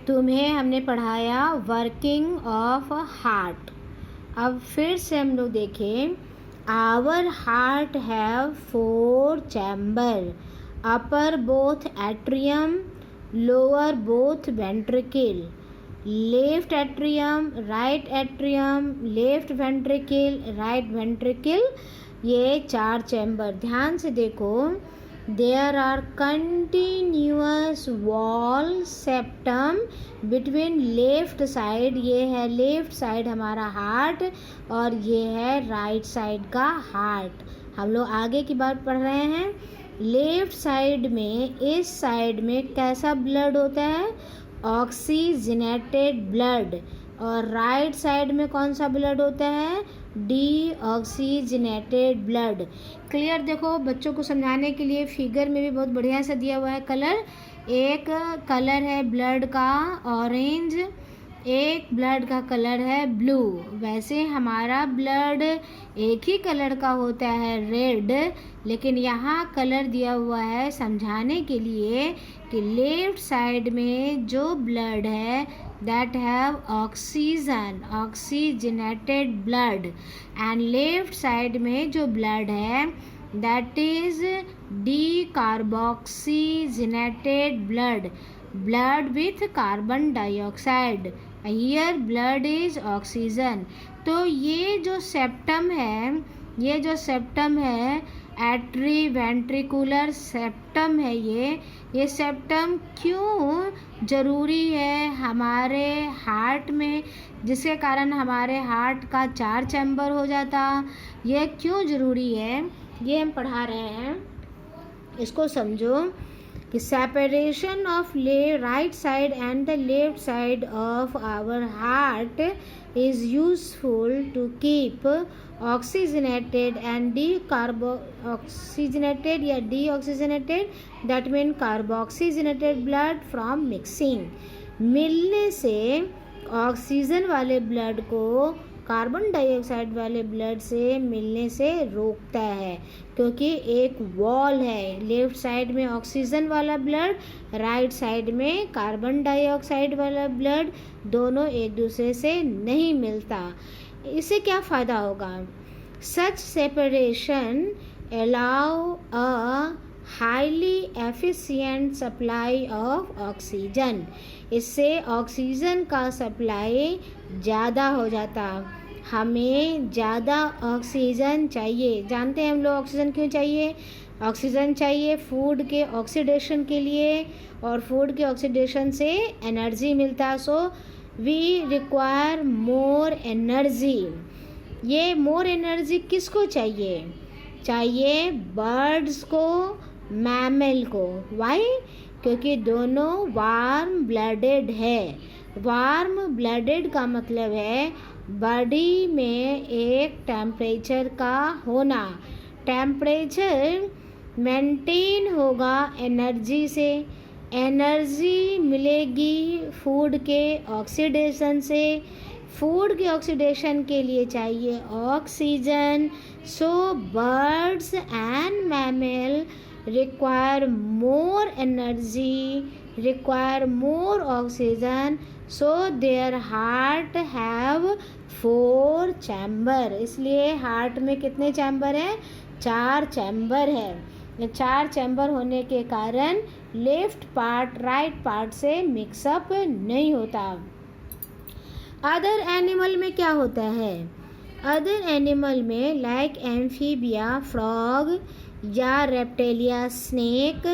तुम्हें हमने पढ़ाया वर्किंग ऑफ हार्ट। अब फिर से हम लोग देखें, our heart have 4 chamber, upper both atrium, lower both ventricle, left atrium, right atrium, left ventricle, right ventricle, ये 4 चैम्बर। ध्यान से देखो, there are continuous wall septum between left side, ये है लेफ्ट साइड हमारा हार्ट, और ये है राइट साइड का हार्ट। हम लोग आगे की बात पढ़ रहे हैं। लेफ्ट साइड में, इस साइड में कैसा ब्लड होता है? Oxygenated blood. और राइट साइड में कौन सा ब्लड होता है? Deoxygenated blood. क्लियर? देखो, बच्चों को समझाने के लिए फिगर में भी बहुत बढ़िया सा दिया हुआ है कलर। एक कलर है ब्लड का ऑरेंज, एक ब्लड का कलर है ब्लू। वैसे हमारा ब्लड एक ही कलर का होता है, रेड, लेकिन यहाँ कलर दिया हुआ है समझाने के लिए कि लेफ्ट साइड में जो ब्लड है that have oxygen, oxygenated blood, and left side में जो blood है that is decarboxygenated blood, blood with carbon dioxide, here blood is oxygen। तो ये जो सेप्टम है एट्री वेंट्रिकुलर सेप्टम है, ये सेप्टम क्यों ज़रूरी है हमारे हार्ट में, जिसके कारण हमारे हार्ट का 4 चैम्बर हो जाता। ये क्यों ज़रूरी है, ये हम पढ़ा रहे हैं। इसको समझो कि separation of right side and the left side of our heart is useful to keep oxygenated and decarboxygenated या deoxygenated, that means carboxygenated blood from mixing। मिलने से ऑक्सीजन वाले ब्लड को कार्बन डाइऑक्साइड वाले ब्लड से मिलने से रोकता है, क्योंकि एक वॉल है, लेफ्ट साइड में ऑक्सीजन वाला ब्लड, राइट साइड में कार्बन डाइऑक्साइड वाला ब्लड, दोनों एक दूसरे से नहीं मिलता। इससे क्या फ़ायदा होगा? Such separation allow a highly efficient supply of oxygen, इससे ऑक्सीजन का सप्लाई ज़्यादा हो जाता। हमें ज़्यादा ऑक्सीजन चाहिए। जानते हैं हम लोग ऑक्सीजन क्यों चाहिए? ऑक्सीजन चाहिए फूड के ऑक्सीडेशन के लिए, और फूड के ऑक्सीडेशन से एनर्जी मिलता। So we require more energy. ये मोर एनर्जी किसको चाहिए? चाहिए बर्ड्स को, मैमल को। वाई? क्योंकि दोनों वार्म ब्लडेड है। वार्म ब्लडेड का मतलब है बॉडी में एक टेम्परेचर का होना। टेम्परेचर मेंटेन होगा एनर्जी से, एनर्जी मिलेगी फूड के ऑक्सीडेशन से। फूड के ऑक्सीडेशन के लिए चाहिए oxygen. So birds and mammal require more energy, require more oxygen, so their heart have 4 chamber. इसलिए हार्ट में कितने चैम्बर हैं? 4 चैम्बर है। ये 4 चैम्बर होने के कारण लेफ्ट पार्ट राइट पार्ट से मिक्सअप नहीं होता। अदर एनिमल में क्या होता है? अदर एनिमल में लाइक एम्फीबिया, फ्रॉग या रेप्टेलिया, स्नेक।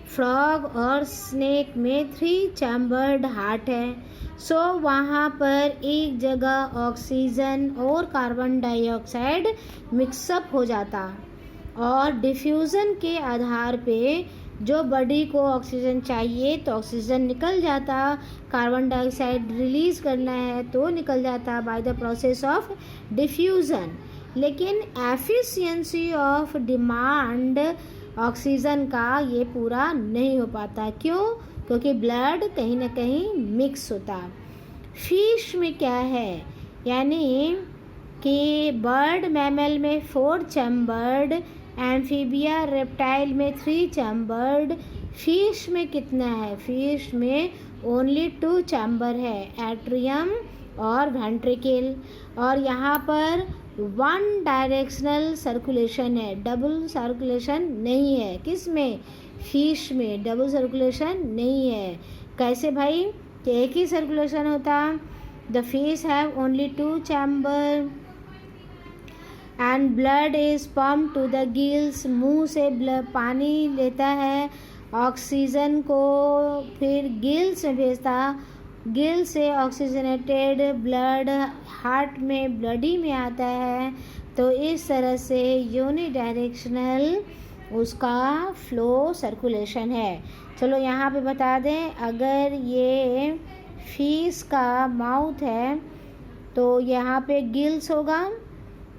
फ्रॉग और स्नेक में 3 चैम्बर्ड हार्ट है। सो वहाँ पर एक जगह ऑक्सीजन और कार्बन डाइऑक्साइड मिक्सअप हो जाता, और डिफ्यूज़न के आधार पे जो बॉडी को ऑक्सीजन चाहिए तो ऑक्सीजन निकल जाता, कार्बन डाइऑक्साइड रिलीज़ करना है तो निकल जाता by the process of diffusion. लेकिन एफिशिएंसी ऑफ डिमांड ऑक्सीजन का ये पूरा नहीं हो पाता। क्यों? क्योंकि ब्लड कहीं ना कहीं मिक्स होता। फिश में क्या है? यानी कि बर्ड मैमल में 4 चैम्बर्ड, एम्फीबिया रेप्टाइल में 3 चैम्बर्ड, फिश में कितना है? फिश में ओनली 2 चैम्बर है, एट्रियम और वेंट्रिकल। और यहाँ पर 1 डायरेक्शनल सर्कुलेशन है, डबल सर्कुलेशन नहीं है। किस में? फिश में डबल सर्कुलेशन नहीं है। कैसे भाई? कि एक ही सर्कुलेशन होता। The fish have only 2 chamber and blood is pump to the gills. मुंह से पानी लेता है, ऑक्सीजन को फिर गिल्स में भेजता, गिल से ऑक्सीजनेटेड ब्लड हार्ट में ब्लडी में आता है। तो इस तरह से यूनिडायरेक्शनल उसका फ्लो सर्कुलेशन है। चलो यहाँ पे बता दें, अगर ये फिश का माउथ है तो यहाँ पे गिल्स होगा।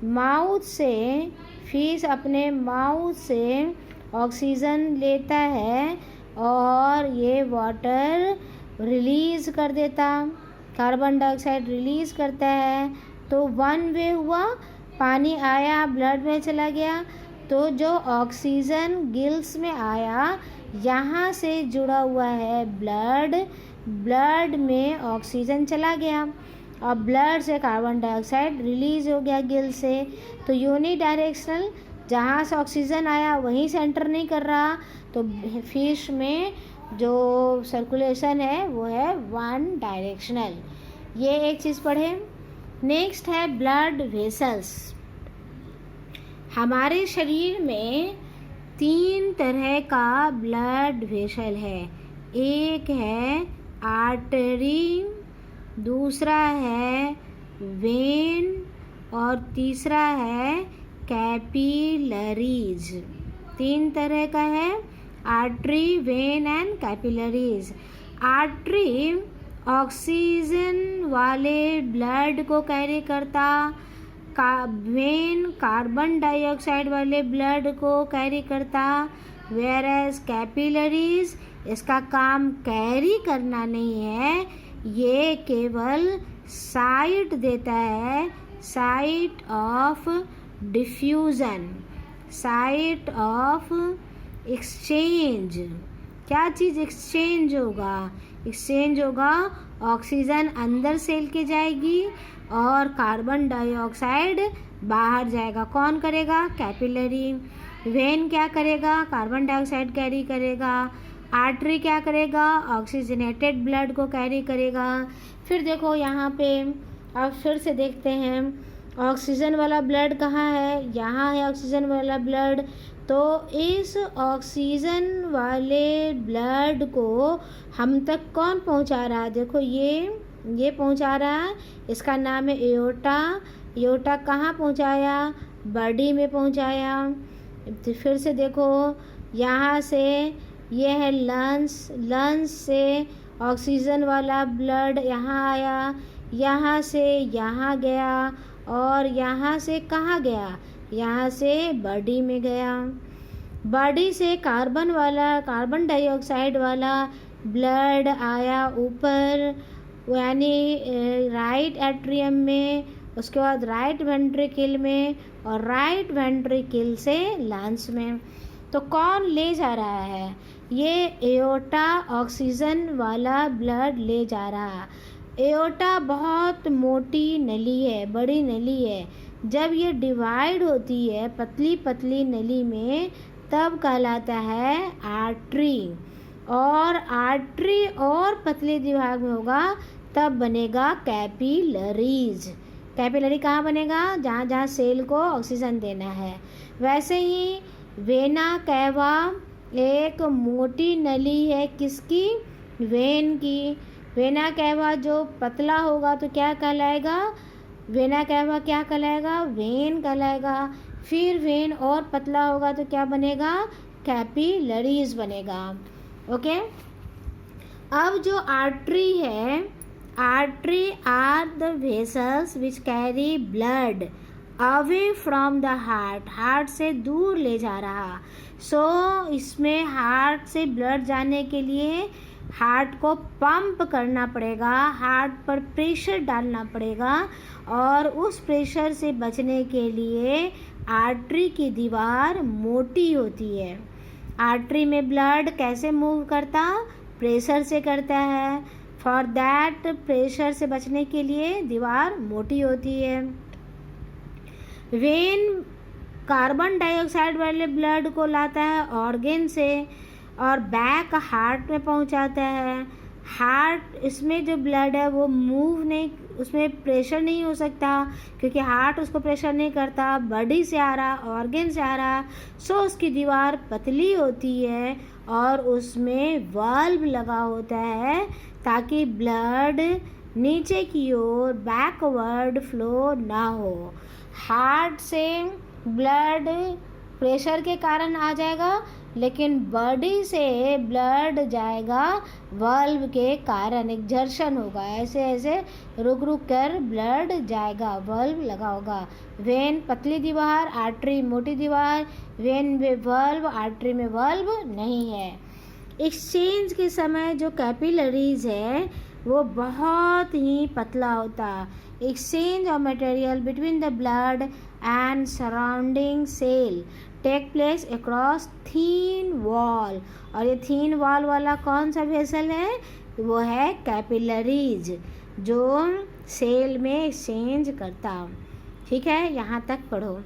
माउथ से फिश अपने माउथ से ऑक्सीजन लेता है और ये वाटर रिलीज़ कर देता, कार्बन डाइऑक्साइड रिलीज़ करता है। तो 1 वे हुआ, पानी आया ब्लड में चला गया, तो जो ऑक्सीजन गिल्स में आया यहाँ से जुड़ा हुआ है ब्लड, ब्लड में ऑक्सीजन चला गया और ब्लड से कार्बन डाइऑक्साइड रिलीज़ हो गया गिल से। तो यूनिडायरेक्शनल, जहाँ से ऑक्सीजन आया वहीं से एंटर नहीं कर रहा। तो फिश में जो सर्कुलेशन है वो है 1 डायरेक्शनल। ये एक चीज़ पढ़े। नेक्स्ट है ब्लड वेसल्स। हमारे शरीर में 3 तरह का ब्लड वेसल है। एक है आर्टरी, दूसरा है वेन और तीसरा है कैपिलरीज। 3 तरह का है, artery, when and capillaries. Artery oxygen वाले ब्लड को कैरी करता, वेन कार्बन डाइऑक्साइड वाले ब्लड को कैरी करता, वेयरएज कैपिलरीज इसका काम कैरी करना नहीं है, ये केवल साइट देता है, site of diffusion, site of exchange. क्या चीज़ एक्सचेंज होगा? एक्सचेंज होगा, ऑक्सीजन अंदर सेल के जाएगी और कार्बन डाइऑक्साइड बाहर जाएगा। कौन करेगा? कैपिलरी। वेन क्या करेगा? कार्बन डाइऑक्साइड कैरी करेगा। आर्टरी क्या करेगा? ऑक्सीजनेटेड ब्लड को कैरी करेगा। फिर देखो यहाँ पे, अब फिर से देखते हैं, ऑक्सीजन वाला ब्लड कहाँ है? यहाँ है ऑक्सीजन वाला ब्लड। तो इस ऑक्सीजन वाले ब्लड को हम तक कौन पहुँचा रहा है? देखो ये पहुँचा रहा है, इसका नाम है एओर्टा। एओर्टा कहाँ पहुँचाया? बॉडी में पहुँचाया। तो फिर से देखो, यहाँ से ये है लंग्स, लंग्स से ऑक्सीजन वाला ब्लड यहाँ आया, यहाँ से यहाँ गया और यहाँ से कहाँ गया? यहाँ से बॉडी में गया। बॉडी से कार्बन डाइऑक्साइड वाला ब्लड आया ऊपर, यानी राइट एट्रियम में, उसके बाद राइट वेंट्रिकल में और राइट वेंट्रिकल से लंग्स में। तो कौन ले जा रहा है? ये एओर्टा ऑक्सीजन वाला ब्लड ले जा रहा है। एओर्टा बहुत मोटी नली है, बड़ी नली है। जब ये डिवाइड होती है पतली पतली नली में, तब कहलाता है आर्टरी। और आर्टरी और पतले दिमाग में होगा तब बनेगा कैपिलरीज। कैपिलरी कहाँ बनेगा? जहाँ जहाँ सेल को ऑक्सीजन देना है। वैसे ही वेना कैवा एक मोटी नली है, किसकी? वेन की। वेना कैवा जो पतला होगा तो क्या कहलाएगा? वेना कैवा क्या कहलाएगा? वेन कहलाएगा। फिर वेन और पतला होगा तो क्या बनेगा? कैपिलरीज बनेगा। ओके। अब जो आर्टरी है, artery are the vessels which carry blood away from the heart, heart से दूर ले जा रहा। इसमें हार्ट से ब्लड जाने के लिए हार्ट को पंप करना पड़ेगा, हार्ट पर प्रेशर डालना पड़ेगा, और उस प्रेशर से बचने के लिए आर्टरी की दीवार मोटी होती है। आर्टरी में ब्लड कैसे मूव करता, प्रेशर से करता है। फॉर दैट प्रेशर से बचने के लिए दीवार मोटी होती है। वेन कार्बन डाइऑक्साइड वाले ब्लड को लाता है ऑर्गन से और बैक हार्ट में पहुंचाता है। हार्ट, इसमें जो ब्लड है वो मूव नहीं, उसमें प्रेशर नहीं हो सकता क्योंकि हार्ट उसको प्रेशर नहीं करता, बॉडी से आ रहा, ऑर्गन से आ रहा, सो उसकी दीवार पतली होती है और उसमें वाल्व लगा होता है ताकि ब्लड नीचे की ओर बैकवर्ड फ्लो ना हो। हार्ट से ब्लड प्रेशर के कारण आ जाएगा, लेकिन बॉडी से ब्लड जाएगा वाल्व के कारण, एक घर्षण होगा, ऐसे ऐसे रुक रुक कर ब्लड जाएगा, वाल्व लगा होगा। वेन पतली दीवार, आर्टरी मोटी दीवार, वेन में वाल्व, आर्टरी में वाल्व नहीं है। एक्सचेंज के समय जो कैपिलरीज है वो बहुत ही पतला होता है। Exchange of material between the blood and surrounding cell take place across thin wall, और ये थीन वॉल वाला कौन सा वेसल है, वो है कैपिलरीज जो सेल में एक्सचेंज करता। ठीक है, यहाँ तक पढ़ो।